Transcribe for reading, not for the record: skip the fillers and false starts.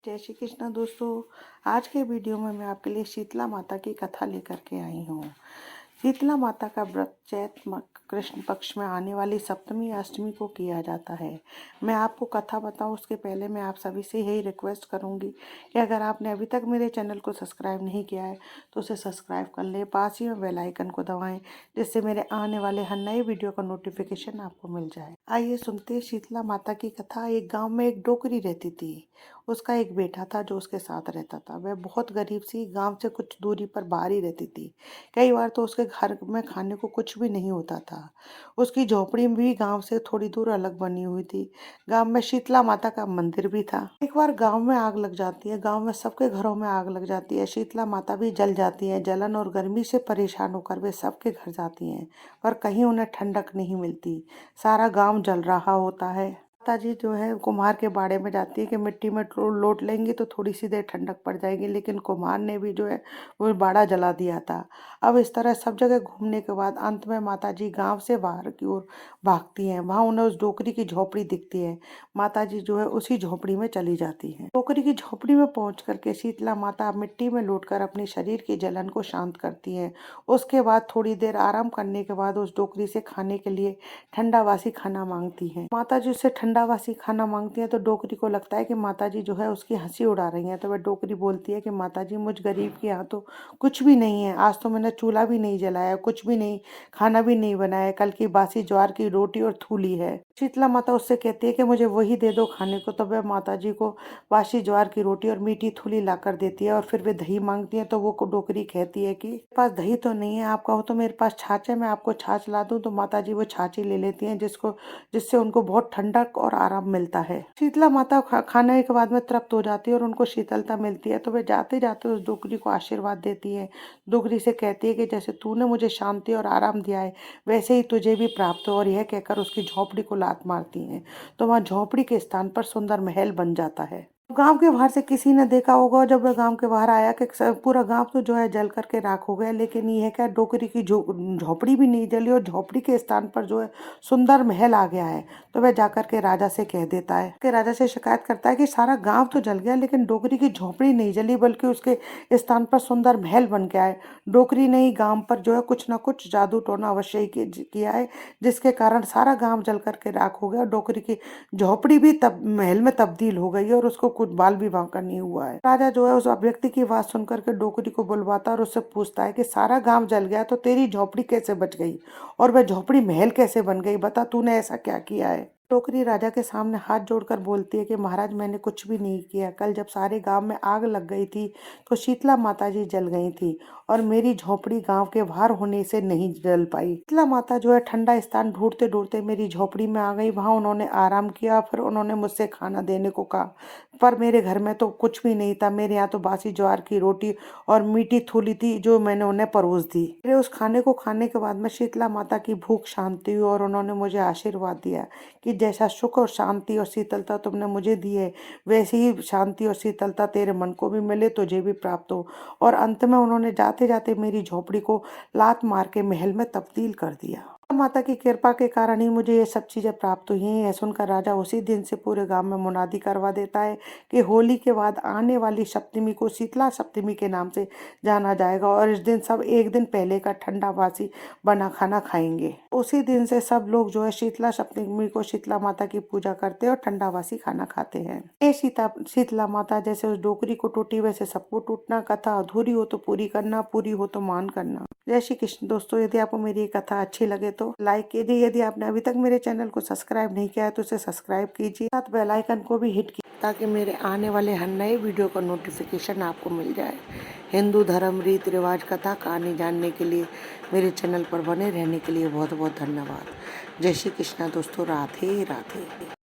जय श्री कृष्णा दोस्तों। आज के वीडियो में मैं आपके लिए शीतला माता की कथा लेकर के आई हूँ। शीतला माता का व्रत कृष्ण पक्ष में आने वाली सप्तमी अष्टमी को किया जाता है। मैं आपको कथा बताऊं उसके पहले मैं आप सभी से यही रिक्वेस्ट करूंगी कि अगर आपने अभी तक मेरे चैनल को सब्सक्राइब नहीं किया है तो उसे सब्सक्राइब कर लें, पास ही में बेल आइकन को दबाएं जिससे मेरे आने वाले हर नए वीडियो का नोटिफिकेशन आपको मिल जाए। आइए सुनते हैं शीतला माता की कथा। एक गाँव में एक डोकरी रहती थी। उसका एक बेटा था जो उसके साथ रहता था। वह बहुत गरीब सी गांव से कुछ दूरी पर बाहर ही रहती थी। कई बार तो उसके घर में खाने को कुछ भी नहीं होता था। उसकी झोपड़ी भी गांव से थोड़ी दूर अलग बनी हुई थी। गांव में शीतला माता का मंदिर भी था। एक बार गांव में आग लग जाती है। गांव में सबके घरों में आग लग जाती है। शीतला माता भी जल जाती है। जलन और गर्मी से परेशान होकर वे सबके घर जाती हैं, पर कहीं उन्हें ठंडक नहीं मिलती। सारा गांव जल रहा होता है। माता जी जो है कुम्हार के बाड़े में जाती है कि मिट्टी में लोट लेंगी तो थोड़ी सी देर ठंडक पड़ जाएगी, लेकिन कुम्हार ने भी जो है वो बाड़ा जला दिया था। अब इस तरह सब जगह घूमने के बाद अंत में माता जी गांव से बाहर की ओर भागती हैं। वहां उन्हें उस डोकरी की झोपड़ी दिखती है। माता जी जो है उसी झोपड़ी में चली जाती हैं। डोकरी की झोपड़ी में पहुंच करके शीतला माता मिट्टी में लौटकर अपने शरीर की जलन को शांत करती हैं। उसके बाद थोड़ी देर आराम करने के बाद उस डोकरी से खाने के लिए ठंडा वासी खाना मांगती हैं। माता जी उससे ठंडा वासी खाना मांगती हैं तो डोकरी को लगता है कि माता जी जो है उसकी हंसी उड़ा रही हैं। तो वह डोकरी बोलती है कि माता जी, मुझ गरीब के यहाँ तो कुछ भी नहीं है। आज तो मैंने चूल्हा भी नहीं जलाया, कुछ भी नहीं, खाना भी नहीं बनाया। कल की बासी ज्वार की रोटी और थूली है। शीतला माता उससे कहती है कि मुझे वही दे दो खाने को। तो वह माता जी को बासी ज्वार की रोटी और मीठी थूली ला कर देती है और फिर वे दही मांगती है। तो वो डोकरी कहती है कि मेरे पास दही तो नहीं है, आप कहो तो मेरे पास छाछ है, मैं आपको छाछ ला दूं। तो माता जी वो छाछ ही ले लेती हैं जिससे उनको बहुत ठंडक और आराम मिलता है। शीतला माता खाने के बाद में तृप्त हो जाती है और उनको शीतलता मिलती है। तो वे जाते जाते उस डोकरी को आशीर्वाद देती है। डोकरी से कहती है कि जैसे तूने मुझे शांति और आराम दिया है वैसे ही तुझे भी प्राप्त हो। और यह कहकर उसकी झोपड़ी को लात मारती हैं तो वहाँ झोपड़ी के स्थान पर सुंदर महल बन जाता है। गांव के बाहर से किसी ने देखा होगा जब वह गांव के बाहर आया कि पूरा गांव तो जो है जल करके राख हो गया, लेकिन यह क्या, डोकरी की झोपड़ी भी नहीं जली और झोपड़ी के स्थान पर जो है सुंदर महल आ गया है। तो वह जाकर के राजा से कह देता है कि राजा से शिकायत करता है कि सारा गांव तो जल गया लेकिन डोकरी की झोपड़ी नहीं जली, बल्कि उसके स्थान पर सुंदर महल बन गया है। डोकरी ने ही गांव पर जो है कुछ ना कुछ जादू टोना अवश्य ही किया है, जिसके कारण सारा गांव जल करके राख हो गया। डोकरी की झोपड़ी भी तब महल में तब्दील हो गई है और उसको कुछ बाल भी बांका नहीं हुआ है। राजा जो है उस व्यक्ति की बात सुनकर के डोकरी को बुलवाता और उससे पूछता है कि सारा गांव जल गया तो तेरी झोपड़ी कैसे बच गई और वह झोपड़ी महल कैसे बन गई, बता तूने ऐसा क्या किया है। टोकरी राजा के सामने हाथ जोड़कर बोलती है कि महाराज, मैंने कुछ भी नहीं किया। कल जब सारे गांव में आग लग गई थी तो शीतला माता जी जल गई थी और मेरी झोपड़ी गांव के बाहर होने से नहीं जल पाई। शीतला माता जो है ठंडा स्थान ढूंढते ढूंढते मेरी झोपड़ी में आ गई। वहां उन्होंने आराम किया, फिर उन्होंने मुझसे खाना देने को कहा, पर मेरे घर में तो कुछ भी नहीं था। मेरे यहाँ तो बासी ज्वार की रोटी और मीठी थूली थी जो मैंने उन्हें परोस दी। मेरे उस खाने को खाने के बाद में शीतला माता की भूख शांत हुई और उन्होंने मुझे आशीर्वाद दिया कि जैसा सुख और शांति और शीतलता तुमने मुझे दी है वैसी ही शांति और शीतलता तेरे मन को भी मिले, तुझे भी प्राप्त हो। और अंत में उन्होंने जाते जाते मेरी झोपड़ी को लात मार के महल में तब्दील कर दिया। माता की कृपा के कारण ही मुझे ये सब चीजें प्राप्त हुई हैं। यह सुनकर राजा उसी दिन से पूरे गांव में मुनादी करवा देता है कि होली के बाद आने वाली सप्तमी को शीतला सप्तमी के नाम से जाना जाएगा और इस दिन सब एक दिन पहले का ठंडा बासी बना खाना खाएंगे। उसी दिन से सब लोग जो है शीतला सप्तमी को शीतला माता की पूजा करते हैं और ठंडा बासी खाना खाते हैं। ये शीतला माता जैसे उस डोकरी को टूटी वैसे सबको टूटना। कथा अधूरी हो तो पूरी करना, पूरी हो तो मान करना। जय श्री कृष्ण दोस्तों। यदि आपको मेरी ये कथा अच्छी लगे तो लाइक कीजिए। यदि आपने अभी तक मेरे चैनल को सब्सक्राइब नहीं किया है तो उसे सब्सक्राइब कीजिए, साथ बेल आइकन को भी हिट कीजिए ताकि मेरे आने वाले हर नए वीडियो का नोटिफिकेशन आपको मिल जाए। हिंदू धर्म, रीति रिवाज, कथा कहानी जानने के लिए मेरे चैनल पर बने रहने के लिए बहुत बहुत धन्यवाद। जय श्री कृष्णा दोस्तों। राधे राधे।